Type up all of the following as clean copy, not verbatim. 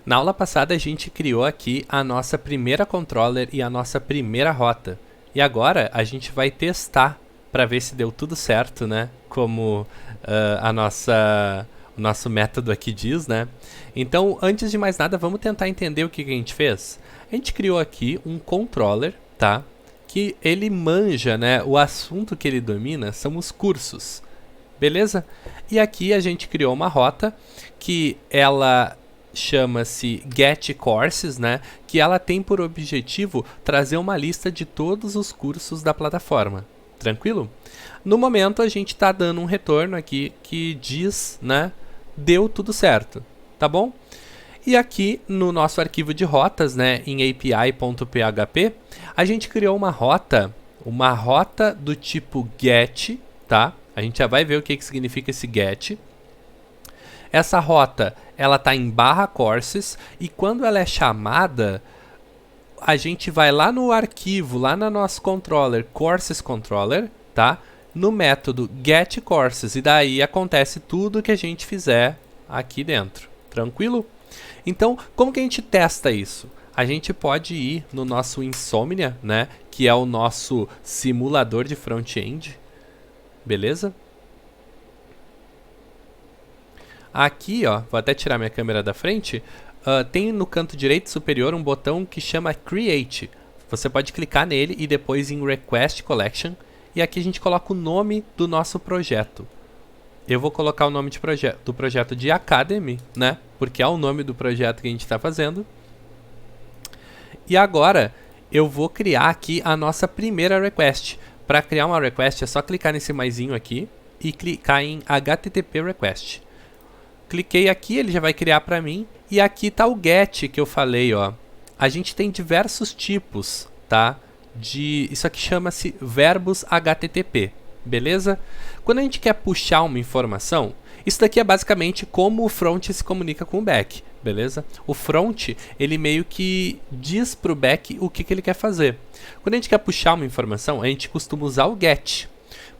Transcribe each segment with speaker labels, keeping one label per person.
Speaker 1: Na aula passada a gente criou aqui a nossa primeira controller e a nossa primeira rota. E agora a gente vai testar para ver se deu tudo certo, né? Como o nosso método aqui diz, né? Então, antes de mais nada, vamos tentar entender o que a gente fez. A gente criou aqui um controller, tá? Que ele manja, né? O assunto que ele domina são os cursos, beleza? E aqui a gente criou uma rota que ela chama-se Get Courses, né? Que ela tem por objetivo trazer uma lista de todos os cursos da plataforma. Tranquilo? No momento a gente está dando um retorno aqui que diz, né? Deu tudo certo, tá bom? E aqui no nosso arquivo de rotas, né, em api.php, a gente criou uma rota do tipo get, tá? A gente já vai ver o que significa esse get. Essa rota, ela tá em /courses e quando ela é chamada, a gente vai lá no arquivo, lá no nosso controller, courses controller, tá? No método getCourses e daí acontece tudo que a gente fizer aqui dentro. Tranquilo? Então, como que a gente testa isso? A gente pode ir no nosso Insomnia, né? Que é o nosso simulador de front-end. Beleza? Aqui, ó, vou até tirar minha câmera da frente. Tem no canto direito superior um botão que chama Create. Você pode clicar nele e depois em Request Collection. E aqui a gente coloca o nome do nosso projeto. Eu vou colocar o nome do projeto de Academy, né? Porque é o nome do projeto que a gente está fazendo. E agora eu vou criar aqui a nossa primeira request. Para criar uma request é só clicar nesse maisinho aqui e clicar em HTTP Request. Cliquei aqui, ele já vai criar para mim. E aqui está o get que eu falei, ó. A gente tem diversos tipos, tá? Isso aqui chama-se verbos HTTP, beleza? Quando a gente quer puxar uma informação, isso daqui é basicamente como o front se comunica com o back, beleza? O front, ele meio que diz para o back o que ele quer fazer. Quando a gente quer puxar uma informação, a gente costuma usar o get.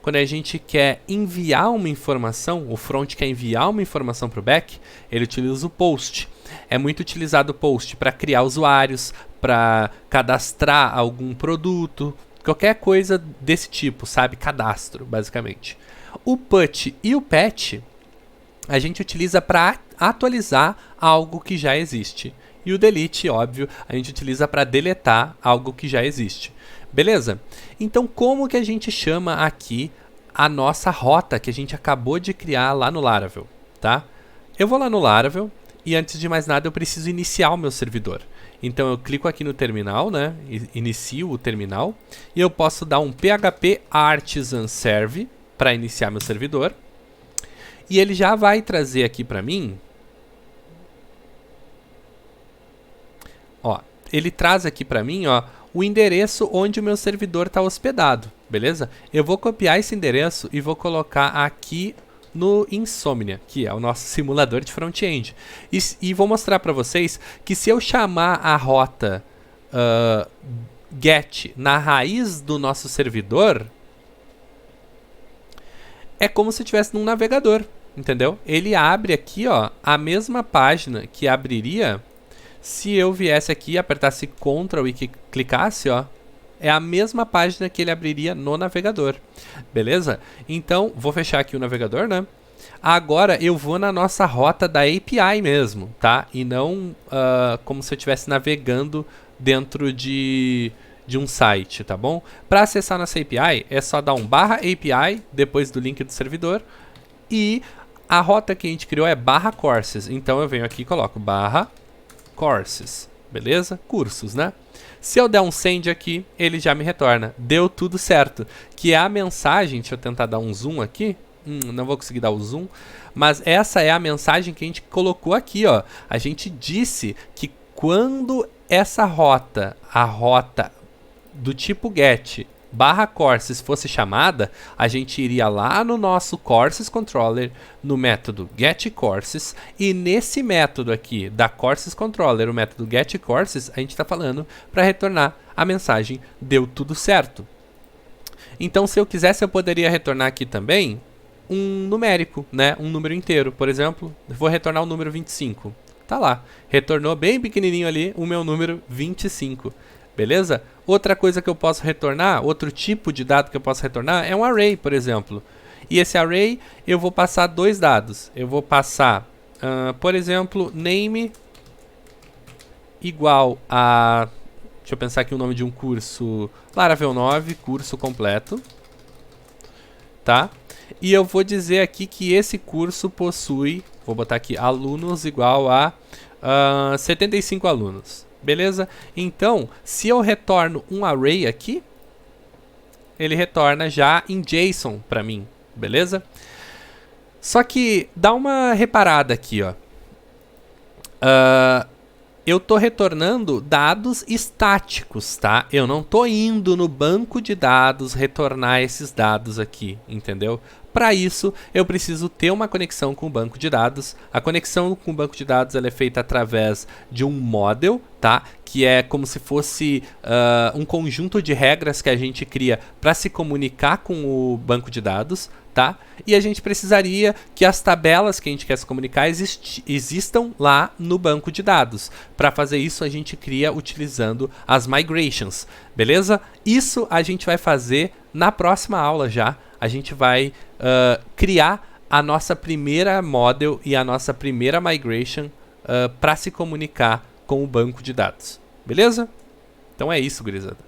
Speaker 1: Quando a gente quer enviar uma informação, o front quer enviar uma informação para o back, ele utiliza o post. É muito utilizado o post para criar usuários, para cadastrar algum produto, qualquer coisa desse tipo, sabe? Cadastro, basicamente. O put e o patch a gente utiliza para atualizar algo que já existe. E o delete, óbvio, a gente utiliza para deletar algo que já existe. Beleza? Então, como que a gente chama aqui a nossa rota que a gente acabou de criar lá no Laravel, tá? Eu vou lá no Laravel e antes de mais nada eu preciso iniciar o meu servidor. Então eu clico aqui no terminal, né? Inicio o terminal e eu posso dar um php artisan serve para iniciar meu servidor. E ele já vai trazer aqui para mim, ó, ele traz aqui para mim, ó, o endereço onde o meu servidor está hospedado, beleza? Eu vou copiar esse endereço e vou colocar aqui no Insomnia, que é o nosso simulador de front-end. E vou mostrar para vocês que se eu chamar a rota get na raiz do nosso servidor, é como se estivesse num navegador, entendeu? Ele abre aqui, ó, a mesma página que abriria se eu viesse aqui, apertasse Ctrl e clicasse, ó, é a mesma página que ele abriria no navegador, beleza? Então, vou fechar aqui o navegador, né? Agora eu vou na nossa rota da API mesmo, tá? E não como se eu estivesse navegando dentro de um site, tá bom? Para acessar nossa API, é só dar um /API, depois do link do servidor, e a rota que a gente criou é /courses, então eu venho aqui e coloco /courses, beleza? Cursos, né? Se eu der um send aqui, ele já me retorna. Deu tudo certo. Que é a mensagem, deixa eu tentar dar um zoom aqui. Não vou conseguir dar o zoom. Mas essa é a mensagem que a gente colocou aqui, ó. A gente disse que quando essa rota, a rota do tipo get /courses fosse chamada, a gente iria lá no nosso courses controller, no método getCourses, e nesse método aqui da courses controller, o método getCourses, a gente está falando para retornar a mensagem deu tudo certo. Então, se eu quisesse, eu poderia retornar aqui também um numérico, né? Um número inteiro. Por exemplo, eu vou retornar o número 25. tá lá. Retornou bem pequenininho ali o meu número 25, beleza? Outra coisa que eu posso retornar, outro tipo de dado que eu posso retornar é um array, por exemplo. E esse array eu vou passar 2 dados. Eu vou passar, por exemplo, name igual a... Deixa eu pensar aqui o nome de um curso. Laravel 9, curso completo. Tá? E eu vou dizer aqui que esse curso possui... Vou botar aqui alunos igual a 75 alunos. Beleza? Então, se eu retorno um array aqui, ele retorna já em JSON para mim. Beleza? Só que dá uma reparada aqui, ó. Eu tô retornando dados estáticos, tá? Eu não tô indo no banco de dados retornar esses dados aqui, entendeu? Para isso, eu preciso ter uma conexão com o banco de dados. A conexão com o banco de dados ela é feita através de um model, tá? Que é como se fosse um conjunto de regras que a gente cria para se comunicar com o banco de dados, tá? E a gente precisaria que as tabelas que a gente quer se comunicar existam lá no banco de dados. Para fazer isso, a gente cria utilizando as migrations, beleza? Isso a gente vai fazer na próxima aula já. A gente vai criar a nossa primeira model e a nossa primeira migration para se comunicar com o banco de dados. Beleza? Então é isso, gurizada.